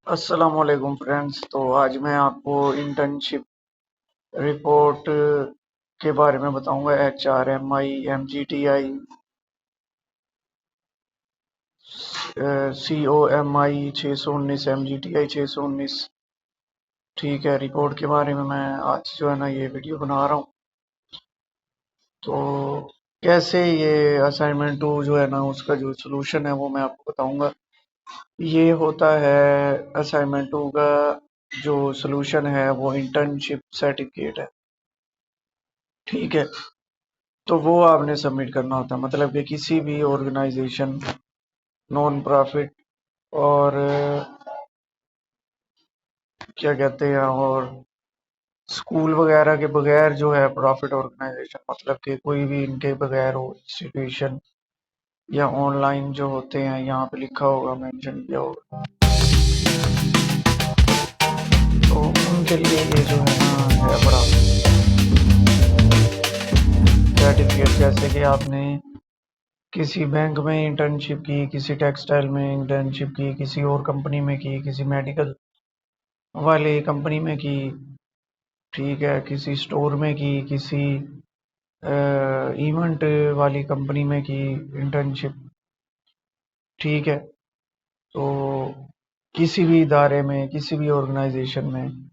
अस्सलाम वालेकुम फ्रेंड्स। तो आज मैं आपको इंटर्नशिप रिपोर्ट के बारे में बताऊंगा। HRMI, MGTI, COMI 619, MGTI 619। ठीक है, रिपोर्ट के बारे में मैं आज जो है ना ये वीडियो बना रहा हूँ। तो कैसे ये असाइनमेंट टू जो है ना उसका जो सोल्यूशन है वो मैं आपको बताऊंगा। ये होता है असाइनमेंट टू का जो सोल्यूशन है वो इंटर्नशिप सर्टिफिकेट है। ठीक है, तो वो आपने सबमिट करना होता है। मतलब कि किसी भी ऑर्गेनाइजेशन, नॉन प्रॉफिट और क्या कहते हैं, और स्कूल वगैरह के बगैर जो है प्रॉफिट ऑर्गेनाइजेशन, मतलब कि कोई भी इनके बगैर हो इंस्टीट्यूशन, या ऑनलाइन जो होते हैं, यहाँ पे लिखा होगा, मेंशन किया होगा, तो उनके लिए ये जो है ना है बड़ा सर्टिफिकेट। जैसे कि आपने किसी बैंक में इंटर्नशिप की, किसी टेक्सटाइल में इंटर्नशिप की, किसी और कंपनी में की, किसी मेडिकल वाली कंपनी में की, ठीक है, किसी स्टोर में की, किसी इवेंट वाली कंपनी में की इंटर्नशिप। ठीक है, तो किसी भी इदारे में, किसी भी ऑर्गेनाइजेशन में,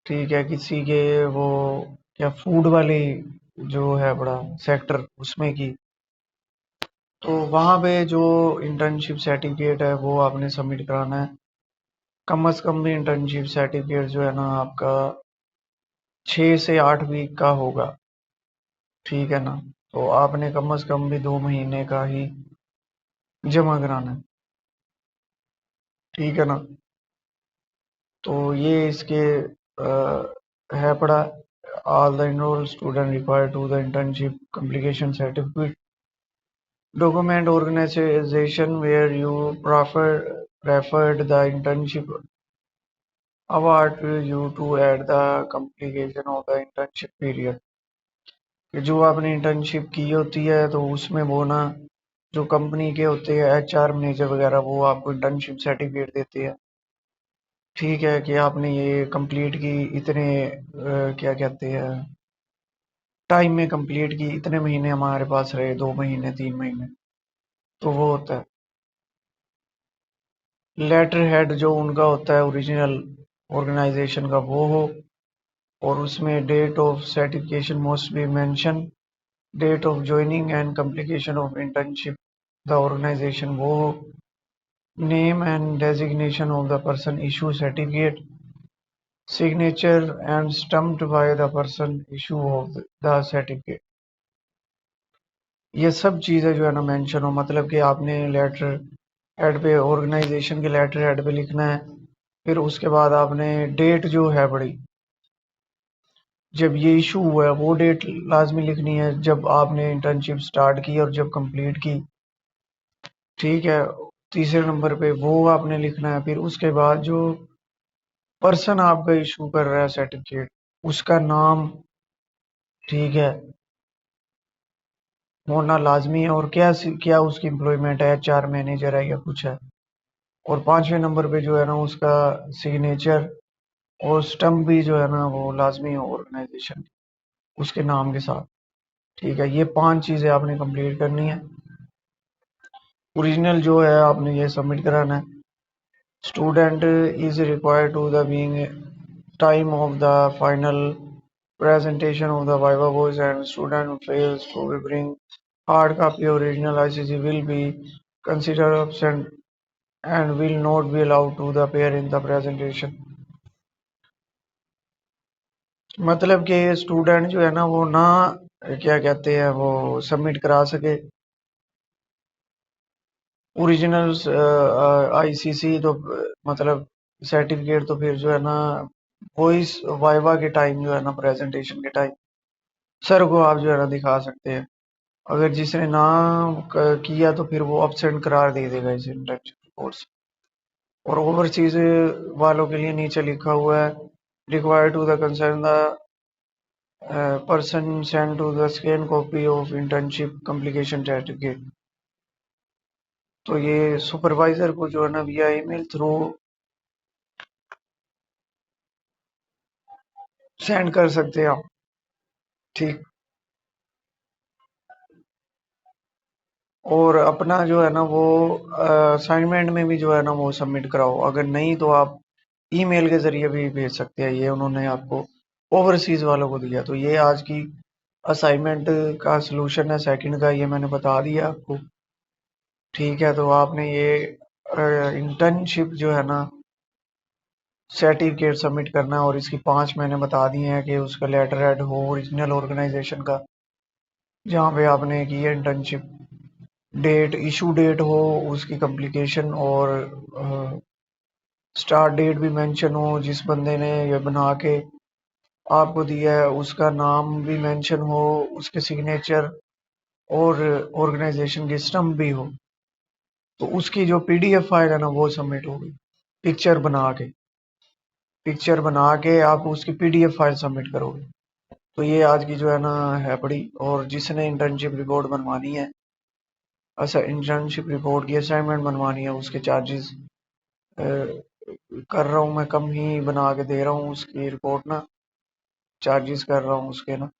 ठीक है, किसी के वो क्या फूड वाली जो है बड़ा सेक्टर उसमें की, तो वहाँ पे जो इंटर्नशिप सर्टिफिकेट है वो आपने सबमिट कराना है। कम से कम भी इंटर्नशिप सर्टिफिकेट जो है ना आपका 6 से 8 वीक का होगा। ठीक है ना, तो आपने कम से कम भी 2 महीने का ही जमा कराना है। ठीक है ना, तो ये इसके है पड़ा। All the enrolled student required to the internship complication certificate document organization where you preferred the internship award to you to add the complication of the internship period। कि जो आपने इंटर्नशिप की होती है तो उसमें वो ना जो कंपनी के होते हैं HR मैनेजर वगैरह, वो आपको इंटर्नशिप सर्टिफिकेट देते हैं। ठीक है, कि आपने ये कंप्लीट की इतने क्या कहते हैं टाइम में कंप्लीट की, इतने महीने हमारे पास रहे, 2 महीने 3 महीने, तो वो होता है। लेटर हेड जो उनका होता है ओरिजिनल ऑर्गेनाइजेशन का वो हो, और उसमें date of certification must be mention, date of joining and completion of internship the organisation वो हो, name and designation of the person issue certificate, signature and stamped by the person issue of the certificate. ये सब चीजें जो है ना mention हो, मतलब कि आपने लेटर हेड पे, ऑर्गेनाइजेशन के लेटर हेड पे लिखना है। फिर उसके बाद आपने डेट जो है बड़ी, जब ये इशू हुआ है वो डेट लाजमी लिखनी है, जब आपने इंटर्नशिप स्टार्ट की और जब कंप्लीट की। ठीक है, तीसरे नंबर पे वो आपने लिखना है। फिर उसके बाद जो पर्सन आपका इशू कर रहा है सर्टिफिकेट, उसका नाम, ठीक है, होना लाजमी है, और क्या क्या उसकी एम्प्लॉयमेंट है, HR मैनेजर है या कुछ है। और पांचवें नंबर पे जो है ना उसका सिग्नेचर और स्टम्प भी जो है ना वो लाजमी है ऑर्गेनाइजेशन उसके नाम के साथ। ठीक है, ये 5 चीजें आपने कंप्लीट करनी है। ओरिजिनल जो है आपने ये सबमिट कराना है। Student is required to the being time of the final presentation of the viva voice, and student who fails to bring hard copy original ICC will be considered absent and will not be allowed to appear in the presentation। मतलब कि student जो है ना वो ना क्या कहते हैं वो सबमिट करा सके ओरिजिनल ICC, तो मतलब सर्टिफिकेट, तो फिर जो है ना वॉइस वाइवा के टाइम जो है ना प्रेजेंटेशन के टाइम सर को आप जो है ना दिखा सकते हैं। अगर जिसने ना किया तो फिर वो अब्सेंट करार दे देगा इस इंटर्नशिप रिपोर्ट से। और ओवरसीज वालों के लिए नीचे लिखा हुआ है, required to the concern the person send to the scan copy of internship complication certificate. तो ये सुपरवाइजर को जो है ना विया ईमेल थ्रू सेंड कर सकते हैं आप। ठीक। और अपना जो है ना वो असाइनमेंट में भी जो है ना वो सबमिट कराओ, अगर नहीं तो आप ईमेल के जरिए भी भेज सकते हैं। ये उन्होंने आपको ओवरसीज वालों को दिया। तो ये आज की असाइनमेंट का सलूशन है सेकंड का, ये मैंने बता दिया आपको। ठीक है, तो आपने ये इंटर्नशिप जो है ना सर्टिफिकेट सबमिट करना है, और इसकी 5 मैंने बता दी हैं कि उसका लेटर हेड हो ओरिजिनल ऑर्गेनाइजेशन का जहाँ पे आपने की है इंटर्नशिप, डेट इशू डेट हो उसकी कंप्लीकेशन, और स्टार्ट डेट भी मेंशन हो, जिस बंदे ने ये बना के आपको दिया है उसका नाम भी मेंशन हो, उसके सिग्नेचर, और ऑर्गेनाइजेशन की स्टम्प भी हो। तो उसकी जो पीडीएफ फाइल है ना वो सबमिट होगी, पिक्चर बना के। पिक्चर बना के आप उसकी पीडीएफ फाइल सबमिट करोगे। तो ये आज की जो है ना है पड़ी। और जिसने इंटर्नशिप रिपोर्ट बनवानी है, अच्छा इंटर्नशिप रिपोर्ट की असाइनमेंट बनवानी है, उसके चार्जेस कर रहा हूँ मैं, कम ही बना के दे रहा हूँ उसकी रिपोर्ट ना, चार्जेस कर रहा हूँ उसके ना।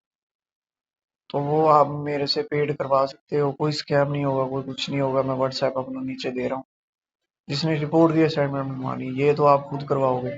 तो वो आप मेरे से पेड करवा सकते हो, कोई स्कैम नहीं होगा, कोई कुछ नहीं होगा। मैं व्हाट्सएप अपना नीचे दे रहा हूँ। जिसने रिपोर्ट की असाइनमेंट बनवानी ये तो आप खुद करवाओगे।